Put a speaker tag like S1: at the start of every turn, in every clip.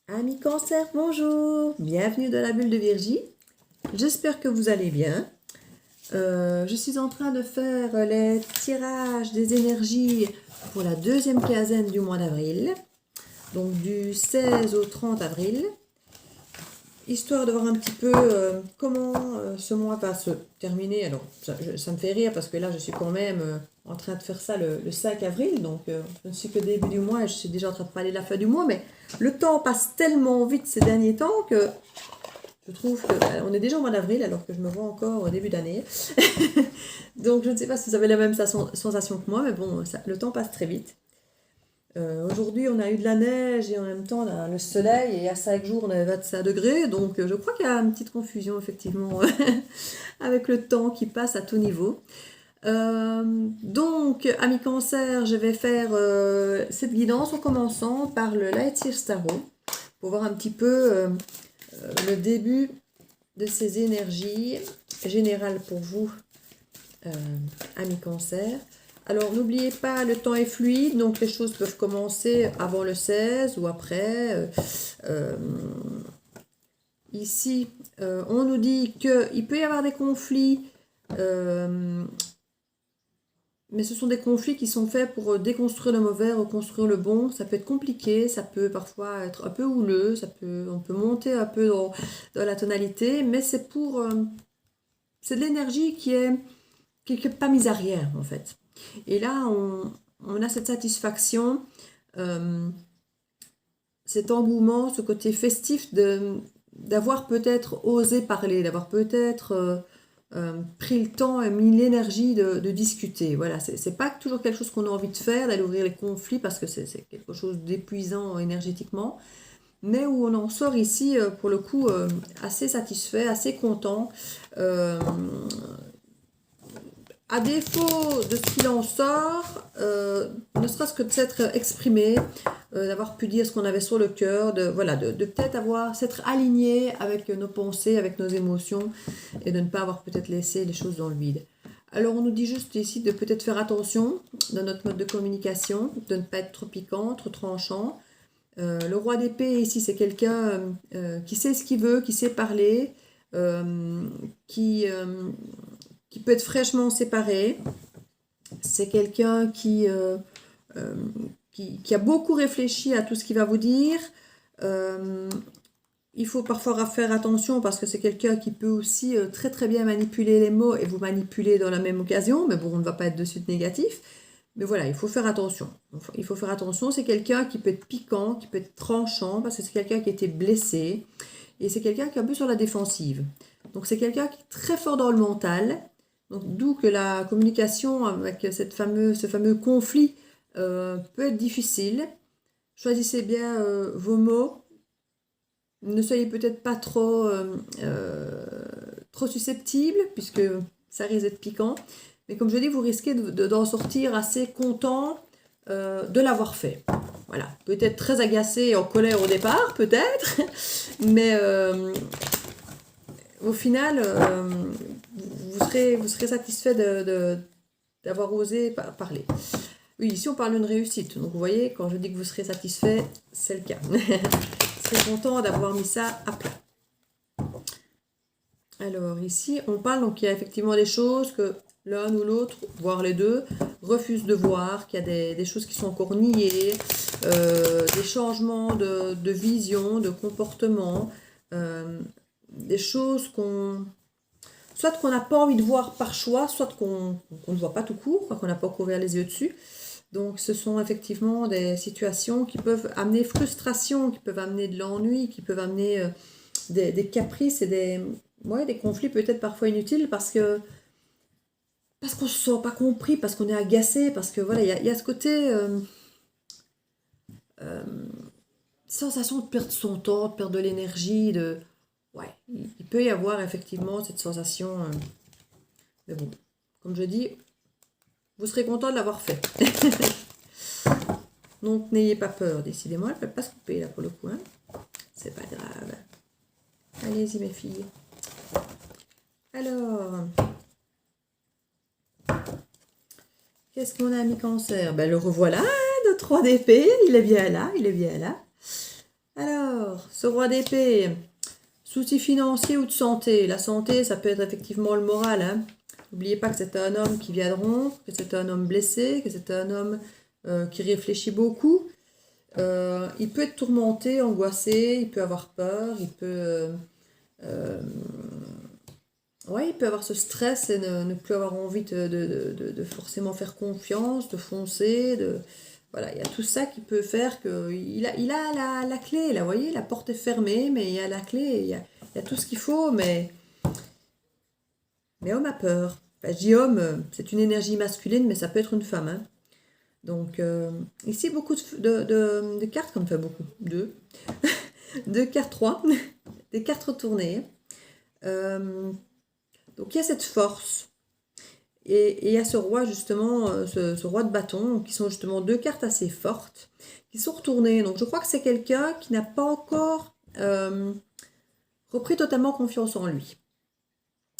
S1: Amis Cancer, bonjour! Bienvenue dans la bulle de Virgie. J'espère que vous allez bien. Je suis en train de faire les tirages des énergies pour la deuxième quinzaine du mois d'avril, donc du 16 au 30 avril, histoire de voir un petit peu comment ce mois va se terminer. Alors, ça me fait rire parce que là, je suis quand même en train de faire ça le 5 avril, donc je ne suis que début du mois et je suis déjà en train de parler de la fin du mois, mais le temps passe tellement vite ces derniers temps que je trouve qu'on est déjà au mois d'avril alors que je me vois encore au début d'année. Donc je ne sais pas si vous avez la même sensation que moi, mais bon, le temps passe très vite. Aujourd'hui, on a eu de la neige et en même temps, on a le soleil et à 5 jours, on avait 25 degrés. Donc je crois qu'il y a une petite confusion, effectivement, avec le temps qui passe à tout niveau. Donc, amis Cancer, je vais faire cette guidance en commençant par le Light Year Tarot pour voir un petit peu le début de ces énergies générales pour vous, amis Cancer. Alors, n'oubliez pas, le temps est fluide, donc les choses peuvent commencer avant le 16 ou après. Ici, on nous dit qu'il peut y avoir des conflits. Mais ce sont des conflits qui sont faits pour déconstruire le mauvais, reconstruire le bon. Ça peut être compliqué, ça peut parfois être un peu houleux, on peut monter un peu dans la tonalité, mais c'est de l'énergie qui est pas mise à rien en fait. Et là, on a cette satisfaction, cet engouement, ce côté festif d'avoir peut-être osé parler, d'avoir peut-être pris le temps et mis l'énergie de discuter. Voilà, c'est pas toujours quelque chose qu'on a envie de faire, d'aller ouvrir les conflits parce que c'est quelque chose d'épuisant énergétiquement, mais où on en sort ici pour le coup assez satisfait, assez content. À défaut de ce qu'il en sort, ne serait-ce que de s'être exprimé, d'avoir pu dire ce qu'on avait sur le cœur, de peut-être s'être aligné avec nos pensées, avec nos émotions, et de ne pas avoir peut-être laissé les choses dans le vide. Alors on nous dit juste ici de peut-être faire attention dans notre mode de communication, de ne pas être trop piquant, trop tranchant. Le roi d'épée ici c'est quelqu'un qui sait ce qu'il veut, qui sait parler, qui peut être fraîchement séparé. C'est quelqu'un qui a beaucoup réfléchi à tout ce qu'il va vous dire. Il faut parfois faire attention parce que c'est quelqu'un qui peut aussi très très bien manipuler les mots et vous manipuler dans la même occasion, mais bon, on ne va pas être de suite négatif. Mais voilà, il faut faire attention. Il faut faire attention, c'est quelqu'un qui peut être piquant, qui peut être tranchant, parce que c'est quelqu'un qui a été blessé, et c'est quelqu'un qui est un peu sur la défensive. Donc c'est quelqu'un qui est très fort dans le mental, donc d'où que la communication avec ce fameux conflit peut être difficile. Choisissez bien vos mots. Ne soyez peut-être pas trop susceptible, puisque ça risque d'être piquant. Mais comme je dis, vous risquez d'en sortir assez content de l'avoir fait. Voilà, peut-être très agacé et en colère au départ, peut-être, mais au final, vous serez satisfait d'avoir osé parler. Oui, ici on parle d'une réussite. Donc vous voyez, quand je dis que vous serez satisfait, c'est le cas. Vous serez content d'avoir mis ça à plat. Alors ici, on parle, donc il y a effectivement des choses que l'un ou l'autre, voire les deux, refusent de voir, qu'il y a des choses qui sont encore niées, des changements de vision, de comportement, des choses soit qu'on n'a pas envie de voir par choix, soit qu'on ne voit pas tout court, qu'on n'a pas encore ouvert les yeux dessus. Donc ce sont effectivement des situations qui peuvent amener frustration, qui peuvent amener de l'ennui, qui peuvent amener des caprices et des conflits peut-être parfois inutiles parce qu'on ne se sent pas compris, parce qu'on est agacé, parce que voilà, il y a ce côté sensation de perdre son temps, de perdre de l'énergie, ouais, il peut y avoir effectivement cette sensation, mais bon, comme je dis, vous serez content de l'avoir fait. Donc n'ayez pas peur, décidément, elle ne peut pas se couper là pour le coup, hein. C'est pas grave. Allez-y mes filles. Alors, qu'est-ce qu'on a mis Cancer? Ben le revoilà, notre roi d'épée, il est bien là, il est bien là. Alors, ce roi d'épée, soucis financiers ou de santé. La santé, ça peut être effectivement le moral. Hein. N'oubliez pas que c'est un homme qui vient de rompre, que c'est un homme blessé, que c'est un homme qui réfléchit beaucoup. Il peut être tourmenté, angoissé, il peut avoir peur, il peut... ouais, il peut avoir ce stress et ne plus avoir envie de forcément faire confiance, de foncer, Voilà, il y a tout ça qui peut faire qu'il a la clé, là, vous voyez, la porte est fermée, mais il y a la clé, il y a tout ce qu'il faut, mais homme a peur. Enfin, je dis homme, c'est une énergie masculine, mais ça peut être une femme, hein. Donc, ici, beaucoup de cartes, comme fait beaucoup, deux, deux cartes, trois, des cartes retournées. Donc, il y a cette force. Et il y a ce roi, justement, ce roi de bâton, qui sont justement deux cartes assez fortes, qui sont retournées. Donc, je crois que c'est quelqu'un qui n'a pas encore repris totalement confiance en lui.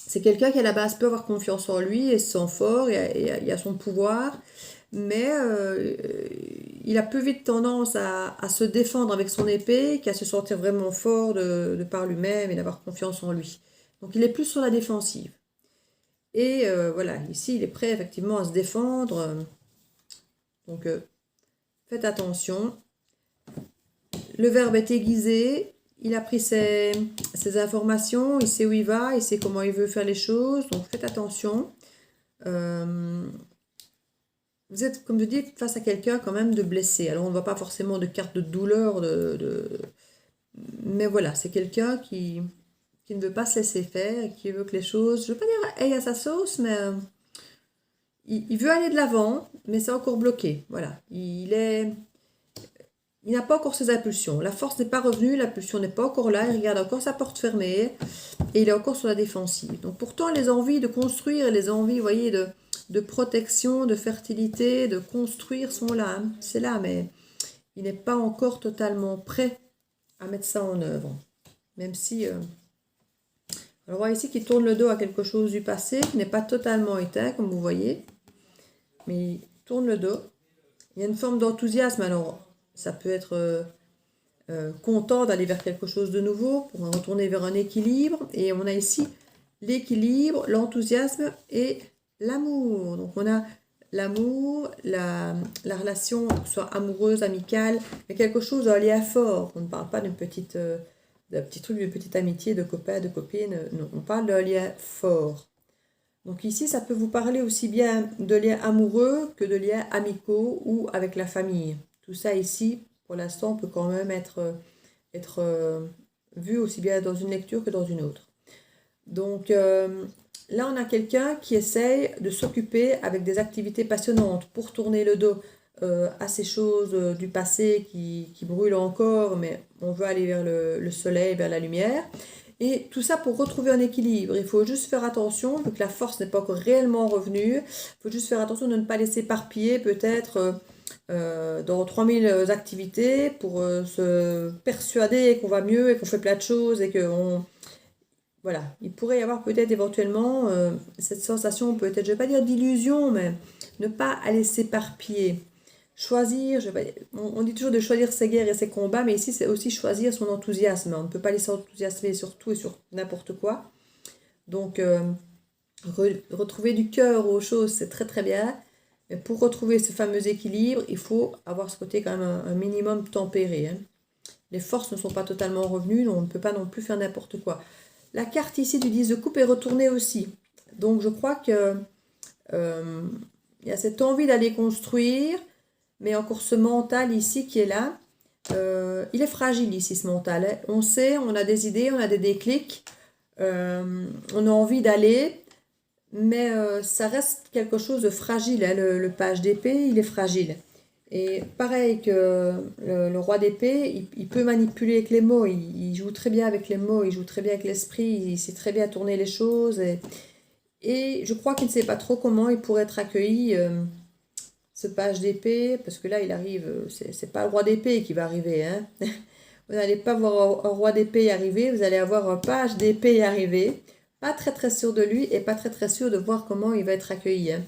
S1: C'est quelqu'un qui, à la base, peut avoir confiance en lui et se sent fort, il a son pouvoir, mais il a peu vite tendance à se défendre avec son épée qu'à se sentir vraiment fort de par lui-même et d'avoir confiance en lui. Donc, il est plus sur la défensive. Et voilà, ici, il est prêt effectivement à se défendre. Donc, faites attention. Le verbe est aiguisé. Il a pris ses informations. Il sait où il va. Il sait comment il veut faire les choses. Donc, faites attention. Vous êtes, comme je dis, face à quelqu'un quand même de blessé. Alors, on ne voit pas forcément de carte de douleur. Mais voilà, c'est quelqu'un qui ne veut pas se laisser faire, qui veut que les choses, je ne veux pas dire aillent à sa sauce, mais il veut aller de l'avant, mais c'est encore bloqué. Voilà, il n'a pas encore ses impulsions. La force n'est pas revenue, l'impulsion n'est pas encore là, il regarde encore sa porte fermée, et il est encore sur la défensive. Donc pourtant, les envies de construire, les envies, vous voyez, de protection, de fertilité, de construire sont là. Hein. C'est là, mais il n'est pas encore totalement prêt à mettre ça en œuvre. Même si... on voit ici qu'il tourne le dos à quelque chose du passé qui n'est pas totalement éteint, comme vous voyez. Mais il tourne le dos. Il y a une forme d'enthousiasme. Alors, ça peut être content d'aller vers quelque chose de nouveau, pour retourner vers un équilibre. Et on a ici l'équilibre, l'enthousiasme et l'amour. Donc, on a l'amour, la relation, soit amoureuse, amicale, mais quelque chose d'un lien fort. On ne parle pas d'une petite... de petits trucs de petite amitié, de copains, de copines. Non, on parle d'un lien fort. Donc ici, ça peut vous parler aussi bien de liens amoureux que de liens amicaux ou avec la famille. Tout ça ici, pour l'instant, peut quand même être vu aussi bien dans une lecture que dans une autre. Donc là, on a quelqu'un qui essaye de s'occuper avec des activités passionnantes pour tourner le dos à ces choses du passé qui brûlent encore, mais on veut aller vers le soleil, vers la lumière. Et tout ça pour retrouver un équilibre. Il faut juste faire attention, vu que la force n'est pas encore réellement revenue, il faut juste faire attention de ne pas laisser éparpiller peut-être dans 3000 activités pour se persuader qu'on va mieux et qu'on fait plein de choses et qu'on... Voilà, il pourrait y avoir peut-être éventuellement cette sensation, peut-être, je ne vais pas dire d'illusion, mais ne pas aller s'éparpiller. Choisir, on dit toujours de choisir ses guerres et ses combats, mais ici c'est aussi choisir son enthousiasme. On ne peut pas aller s'enthousiasmer sur tout et sur n'importe quoi. Donc, retrouver du cœur aux choses, c'est très très bien. Mais pour retrouver ce fameux équilibre, il faut avoir ce côté quand même un minimum tempéré. Hein. Les forces ne sont pas totalement revenues, donc on ne peut pas non plus faire n'importe quoi. La carte ici du 10 de coupe est retournée aussi. Donc je crois que il y a cette envie d'aller construire, mais encore ce mental ici qui est là. Il est fragile ici ce mental. Hein. On sait, on a des idées, on a des déclics, on a envie d'aller, mais ça reste quelque chose de fragile. Hein. Le page d'épée, il est fragile. Et pareil que le roi d'épée, il peut manipuler avec les mots, il joue très bien avec les mots, il joue très bien avec l'esprit, il sait très bien tourner les choses. Et je crois qu'il ne sait pas trop comment il pourrait être accueilli, ce page d'épée, parce que là il arrive, c'est pas le roi d'épée qui va arriver. Hein. Vous n'allez pas voir un roi d'épée arriver, vous allez avoir un page d'épée arriver, pas très très sûr de lui et pas très très sûr de voir comment il va être accueilli. Hein.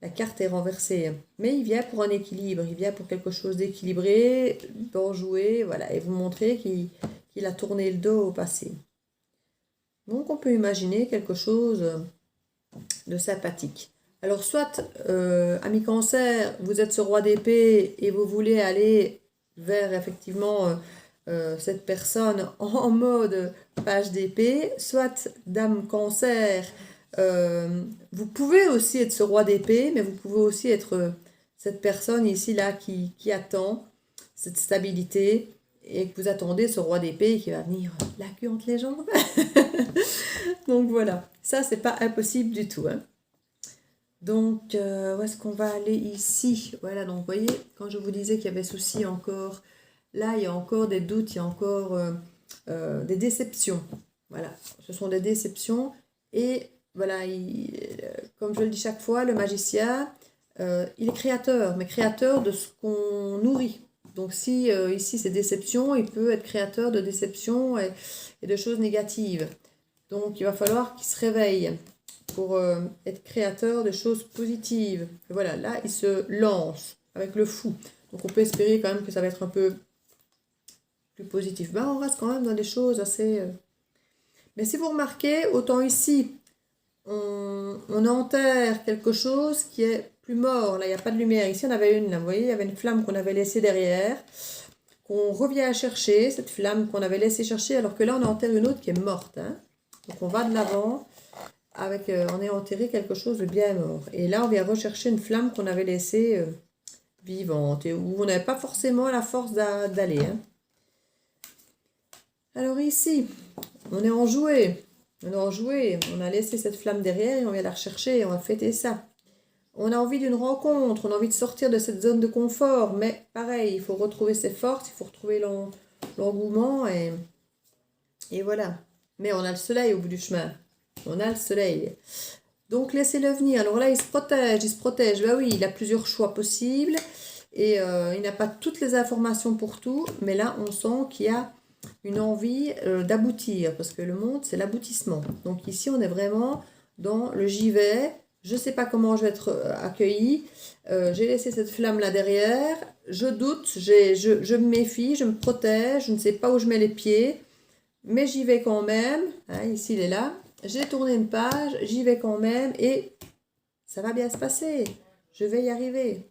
S1: La carte est renversée, mais il vient pour un équilibre, il vient pour quelque chose d'équilibré, d'enjoué, voilà, et vous montrer qu'il qu'il a tourné le dos au passé. Donc on peut imaginer quelque chose de sympathique. Alors soit, ami Cancer, vous êtes ce roi d'épée et vous voulez aller vers effectivement cette personne en mode page d'épée, soit dame Cancer, vous pouvez aussi être ce roi d'épée, mais vous pouvez aussi être cette personne ici là qui attend cette stabilité et que vous attendez ce roi d'épée qui va venir la queue entre les jambes. Donc voilà, ça c'est pas impossible du tout, hein. Donc, où est-ce qu'on va aller ici? Voilà, donc vous voyez, quand je vous disais qu'il y avait souci encore, là il y a encore des doutes, il y a encore des déceptions. Voilà, ce sont des déceptions. Et voilà, comme je le dis chaque fois, le magicien, il est créateur, mais créateur de ce qu'on nourrit. Donc si ici c'est déception, il peut être créateur de déception et de choses négatives. Donc il va falloir qu'il se réveille pour être créateur de choses positives. Et voilà, là, il se lance avec le fou. Donc, on peut espérer quand même que ça va être un peu plus positif. Ben, on reste quand même dans des choses assez... Mais si vous remarquez, autant ici, on enterre quelque chose qui est plus mort. Là, il n'y a pas de lumière. Ici, on avait une, là, vous voyez, il y avait une flamme qu'on avait laissée derrière, qu'on revient à chercher, cette flamme qu'on avait laissée chercher, alors que là, on enterre une autre qui est morte, hein. Donc, on va de l'avant. Avec, on est enterré quelque chose de bien mort. Et là, on vient rechercher une flamme qu'on avait laissée vivante et où on n'avait pas forcément la force d'aller, hein. Alors ici, on est enjoué. On est enjoué. On a laissé cette flamme derrière et on vient la rechercher et on va fêter ça. On a envie d'une rencontre, on a envie de sortir de cette zone de confort. Mais pareil, il faut retrouver ses forces, il faut retrouver l'engouement et voilà. Mais on a le soleil au bout du chemin. On a le soleil. Donc, laissez-le venir. Alors là, il se protège, il se protège. Ben oui, il a plusieurs choix possibles. Et il n'a pas toutes les informations pour tout. Mais là, on sent qu'il y a une envie d'aboutir. Parce que le monde, c'est l'aboutissement. Donc ici, on est vraiment dans le j'y vais. Je ne sais pas comment je vais être accueillie. J'ai laissé cette flamme là derrière. Je doute, je me méfie, je me protège. Je ne sais pas où je mets les pieds. Mais j'y vais quand même. Hein, ici, il est là. J'ai tourné une page, j'y vais quand même et ça va bien se passer. Je vais y arriver.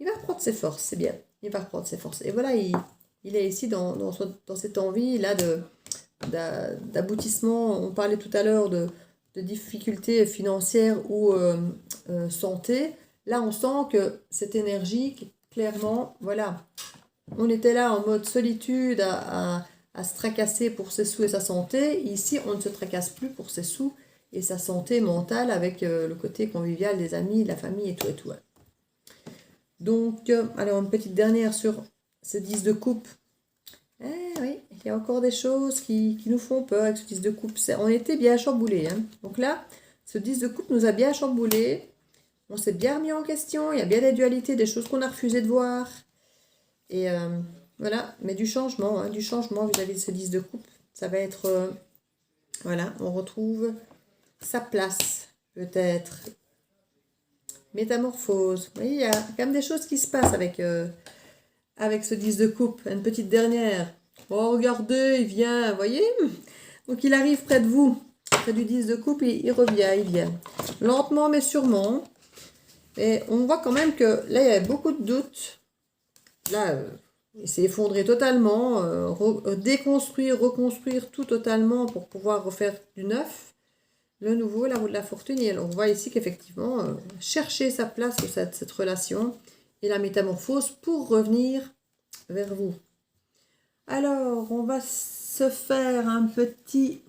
S1: Il va reprendre ses forces, c'est bien. Il va reprendre ses forces. Et voilà, il est ici dans cette envie-là d'aboutissement. On parlait tout à l'heure de difficultés financières ou santé. Là, on sent que cette énergie, clairement, voilà. On était là en mode solitude à se tracasser pour ses sous et sa santé. Ici, on ne se tracasse plus pour ses sous et sa santé mentale avec le côté convivial des amis, de la famille et tout et tout. Donc, alors une petite dernière sur ce 10 de coupe. Oui, il y a encore des choses qui nous font peur avec ce 10 de coupe. On était bien chamboulés, hein. Donc là, ce 10 de coupe nous a bien chamboulés. On s'est bien remis en question. Il y a bien des dualités, des choses qu'on a refusé de voir. Et voilà, mais du changement, hein, vis-à-vis de ce 10 de coupe. Ça va être, voilà, on retrouve sa place, peut-être. Métamorphose. Vous voyez, il y a quand même des choses qui se passent avec ce 10 de coupe. Une petite dernière. Oh, regardez, il vient, vous voyez. Donc, il arrive près de vous, près du 10 de coupe, et il revient, il vient. Lentement, mais sûrement. Et on voit quand même que là, il y a beaucoup de doutes. Là, il s'est effondré totalement, déconstruire, reconstruire tout totalement pour pouvoir refaire du neuf. Le nouveau, la roue de la fortune. Et on voit ici qu'effectivement, chercher sa place sur cette relation et la métamorphose pour revenir vers vous. Alors, on va se faire un petit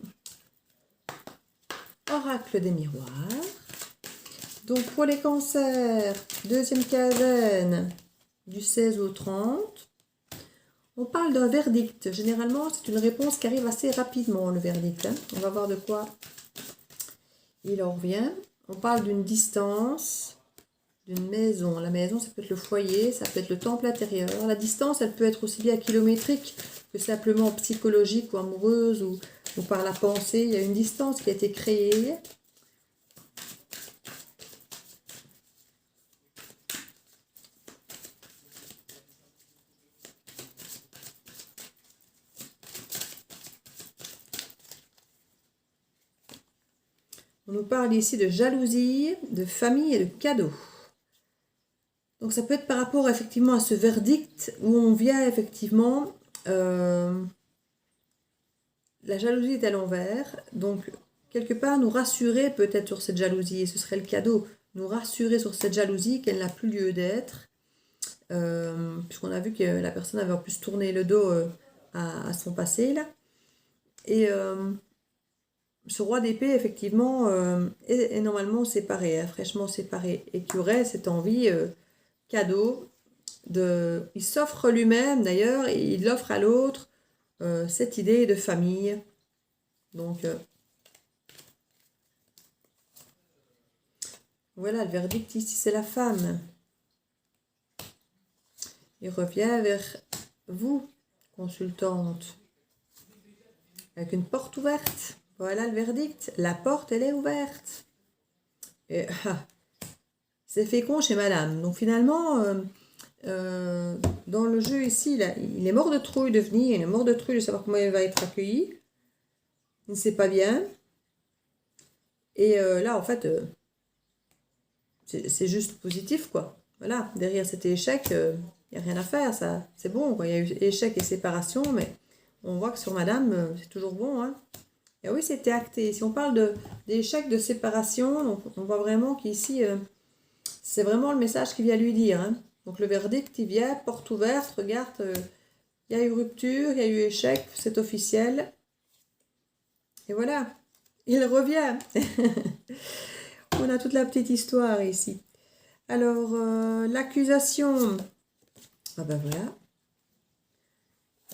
S1: oracle des miroirs. Donc, pour les cancers, deuxième quinzaine du 16 au 30, on parle d'un verdict. Généralement, c'est une réponse qui arrive assez rapidement, le verdict, hein. On va voir de quoi il en revient. On parle d'une distance, d'une maison. La maison, ça peut être le foyer, ça peut être le temple intérieur. La distance, elle peut être aussi bien kilométrique que simplement psychologique ou amoureuse ou par la pensée. Il y a une distance qui a été créée. On nous parle ici de jalousie, de famille et de cadeaux. Donc ça peut être par rapport effectivement à ce verdict où on vient effectivement... la jalousie est à l'envers, donc quelque part nous rassurer peut-être sur cette jalousie, et ce serait le cadeau, nous rassurer sur cette jalousie qu'elle n'a plus lieu d'être, puisqu'on a vu que la personne avait en plus tourné le dos à son passé là. Et ce roi d'épée effectivement est normalement séparé, fraîchement séparé, et qui aurait cette envie cadeau, il s'offre lui-même d'ailleurs, et il offre à l'autre cette idée de famille. Donc voilà, le verdict ici c'est la femme. Il revient vers vous, consultante, avec une porte ouverte. Voilà le verdict, la porte elle est ouverte. Et c'est fécond chez madame. Donc finalement, dans le jeu ici, là, il est mort de trouille de venir, il est mort de trouille de savoir comment il va être accueilli. Il ne sait pas bien. Et là, en fait, c'est juste positif, quoi. Voilà, derrière cet échec, il n'y a rien à faire, ça, c'est bon, quoi. Il y a eu échec et séparation, mais on voit que sur madame, c'est toujours bon, hein. Et oui, c'était acté. Si on parle d'échec, de séparation, donc on voit vraiment qu'ici, c'est vraiment le message qu'il vient lui dire, hein. Donc le verdict, il vient, porte ouverte, regarde, il y a eu rupture, il y a eu échec, c'est officiel. Et voilà, il revient. On a toute la petite histoire ici. Alors, l'accusation, ah ben voilà,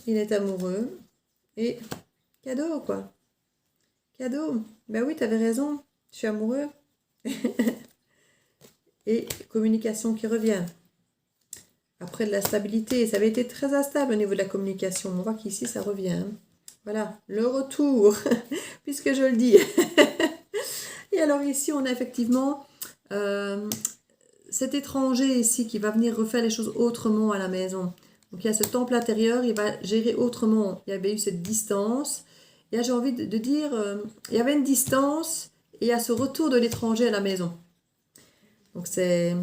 S1: il est amoureux. Et cadeau, quoi. Cadeau, ben oui, t'avais raison, je suis amoureux. Et communication qui revient. Après de la stabilité, ça avait été très instable au niveau de la communication. On voit qu'ici, ça revient. Voilà, le retour, puisque je le dis. Et alors ici, on a effectivement cet étranger ici qui va venir refaire les choses autrement à la maison. Donc il y a ce temple intérieur, il va gérer autrement. Il y avait eu cette distance. Et là, j'ai envie de dire, il y avait une distance et il y a ce retour de l'étranger à la maison. Donc c'est...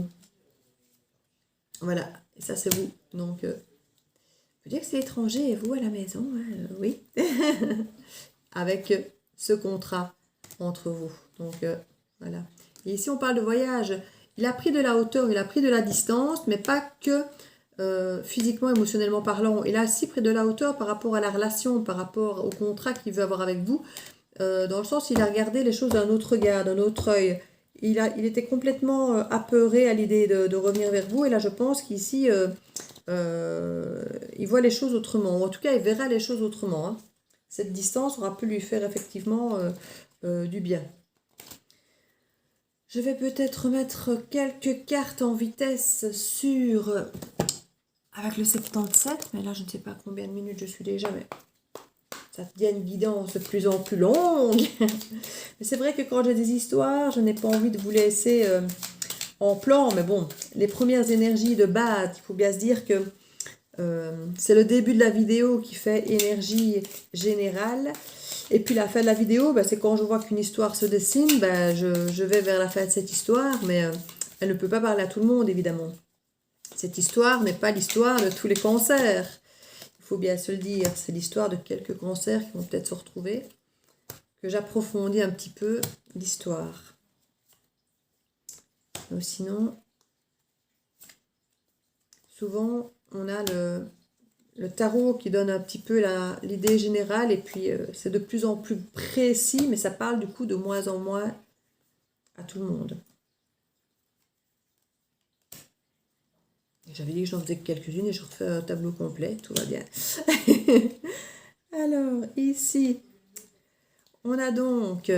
S1: Voilà, et ça c'est vous. Donc, je veux dire que c'est l'étranger et vous à la maison, hein, oui. Avec ce contrat entre vous. Donc, voilà. Et ici, on parle de voyage. Il a pris de la hauteur, il a pris de la distance, mais pas que physiquement, émotionnellement parlant. Il a aussi pris de la hauteur par rapport à la relation, par rapport au contrat qu'il veut avoir avec vous. Dans le sens, il a regardé les choses d'un autre regard, d'un autre œil. Il était complètement apeuré à l'idée de revenir vers vous. Et là, je pense qu'ici, il voit les choses autrement. Ou en tout cas, il verra les choses autrement. Hein. Cette distance aura pu lui faire effectivement du bien. Je vais peut-être mettre quelques cartes en vitesse sur... avec le 77, mais là, je ne sais pas combien de minutes je suis déjà, mais... ça devient une guidance de plus en plus longue. Mais c'est vrai que quand j'ai des histoires, je n'ai pas envie de vous laisser en plan. Mais bon, les premières énergies de base, il faut bien se dire que c'est le début de la vidéo qui fait énergie générale. Et puis la fin de la vidéo, c'est quand je vois qu'une histoire se dessine, je vais vers la fin de cette histoire. Mais elle ne peut pas parler à tout le monde, évidemment. Cette histoire n'est pas l'histoire de tous les cancers. Il faut bien se le dire, c'est l'histoire de quelques cancers qui vont peut-être se retrouver, que j'approfondis un petit peu l'histoire. Sinon, souvent, on a le tarot qui donne un petit peu l'idée générale, et puis c'est de plus en plus précis, mais ça parle du coup de moins en moins à tout le monde. J'avais dit que j'en faisais quelques-unes et je refais un tableau complet, tout va bien. Alors, ici, on a donc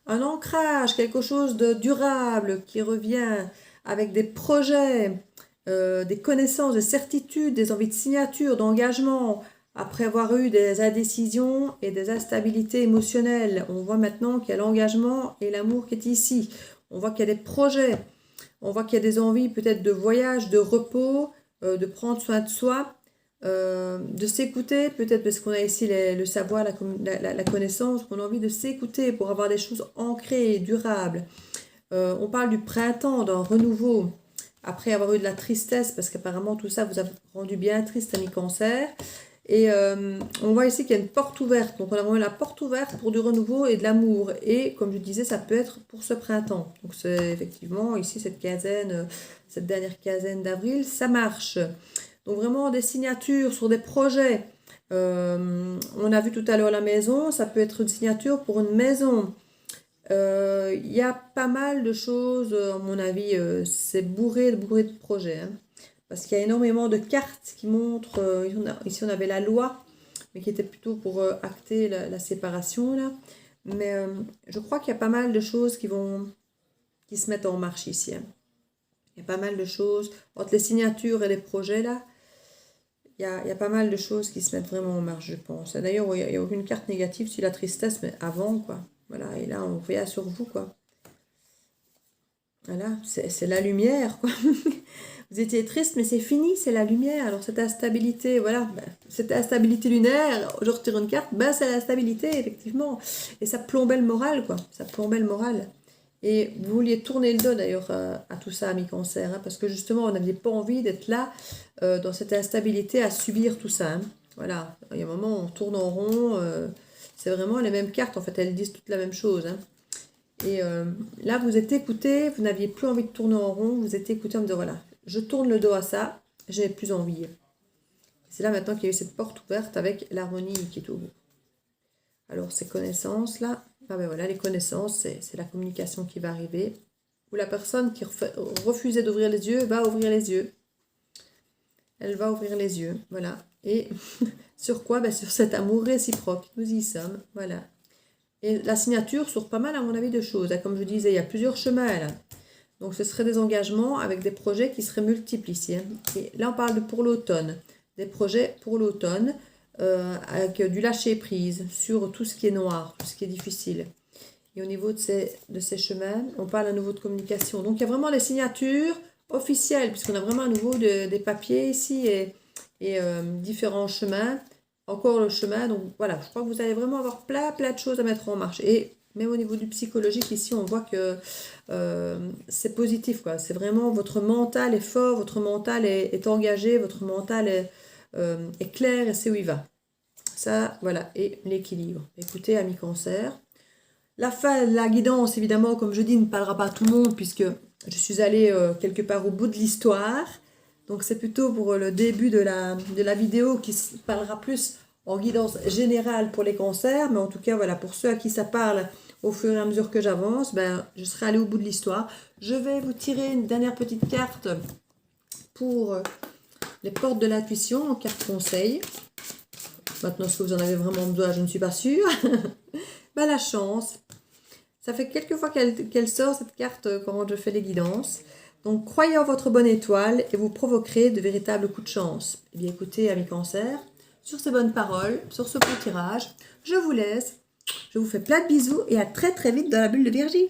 S1: un ancrage, quelque chose de durable qui revient avec des projets, des connaissances, des certitudes, des envies de signature, d'engagement. Après avoir eu des indécisions et des instabilités émotionnelles, on voit maintenant qu'il y a l'engagement et l'amour qui est ici. On voit qu'il y a des projets. On voit qu'il y a des envies peut-être de voyage, de repos, de prendre soin de soi. de s'écouter, peut-être parce qu'on a ici le savoir, la connaissance, qu'on a envie de s'écouter pour avoir des choses ancrées, durables. On parle du printemps, d'un renouveau, après avoir eu de la tristesse, parce qu'apparemment tout ça vous a rendu bien triste, ami Cancer. Et on voit ici qu'il y a une porte ouverte. Donc on a vraiment la porte ouverte pour du renouveau et de l'amour. Et comme je disais, ça peut être pour ce printemps. Donc c'est effectivement ici cette quinzaine, cette dernière quinzaine d'avril, ça marche. Donc vraiment des signatures sur des projets. On a vu tout à l'heure la maison, ça peut être une signature pour une maison. Il y a pas mal de choses, à mon avis, c'est bourré de projets. Hein. Parce qu'il y a énormément de cartes qui montrent, ici on avait la loi, mais qui était plutôt pour acter la séparation là. Mais je crois qu'il y a pas mal de choses qui se mettent en marche ici. Hein. Il y a pas mal de choses, entre les signatures et les projets là, il y a pas mal de choses qui se mettent vraiment en marche, je pense. D'ailleurs, il n'y a aucune carte négative sur la tristesse, mais avant quoi. Voilà, et là on voit sur vous quoi. Voilà, c'est la lumière quoi. Vous étiez triste, mais c'est fini, c'est la lumière. Alors, cette instabilité, voilà, cette instabilité lunaire, je retire une carte, c'est la stabilité, effectivement. Et ça plombait le moral, quoi. Ça plombait le moral. Et vous vouliez tourner le dos, d'ailleurs, à tout ça, ami Cancer, hein, parce que justement, vous n'aviez pas envie d'être là, dans cette instabilité, à subir tout ça. Hein. Voilà, il y a un moment, on tourne en rond, c'est vraiment les mêmes cartes, en fait, elles disent toutes la même chose. Hein. Et là, vous êtes écouté, vous n'aviez plus envie de tourner en rond, vous êtes écouté en me disant, voilà, je tourne le dos à ça, j'ai plus envie. C'est là maintenant qu'il y a eu cette porte ouverte avec l'harmonie qui est au bout. Alors ces connaissances là, voilà, les connaissances, c'est la communication qui va arriver. Ou la personne qui refusait d'ouvrir les yeux va ouvrir les yeux. Elle va ouvrir les yeux, voilà. Et sur quoi? Sur cet amour réciproque, nous y sommes, voilà. Et la signature sur pas mal, à mon avis, de choses. Comme je disais, il y a plusieurs chemins là. Donc, ce seraient des engagements avec des projets qui seraient multiples ici. Hein. Et là, on parle pour l'automne. Des projets pour l'automne avec du lâcher-prise sur tout ce qui est noir, tout ce qui est difficile. Et au niveau de ces chemins, on parle à nouveau de communication. Donc, il y a vraiment des signatures officielles, puisqu'on a vraiment à nouveau des papiers ici et différents chemins. Encore le chemin. Donc, voilà, je crois que vous allez vraiment avoir plein de choses à mettre en marche. Et même au niveau du psychologique, ici, on voit que c'est positif, quoi. C'est vraiment, votre mental est fort, votre mental est engagé, votre mental est clair et c'est où il va. Ça, voilà, et l'équilibre. Écoutez, ami Cancer. La guidance, évidemment, comme je dis, ne parlera pas à tout le monde, puisque je suis allée quelque part au bout de l'histoire. Donc, c'est plutôt pour le début de la vidéo qui parlera plus en guidance générale pour les cancers, mais en tout cas, voilà, pour ceux à qui ça parle au fur et à mesure que j'avance, je serai allée au bout de l'histoire. Je vais vous tirer une dernière petite carte pour les portes de l'intuition, en carte conseil. Maintenant, est-ce que vous en avez vraiment besoin? Je ne suis pas sûre. La chance. Ça fait quelques fois qu'elle sort, cette carte, quand je fais les guidances. Donc, croyez en votre bonne étoile et vous provoquerez de véritables coups de chance. Eh bien, écoutez, amis Cancer, sur ces bonnes paroles, sur ce beau tirage, je vous laisse. Je vous fais plein de bisous et à très très vite dans la bulle de Virgie.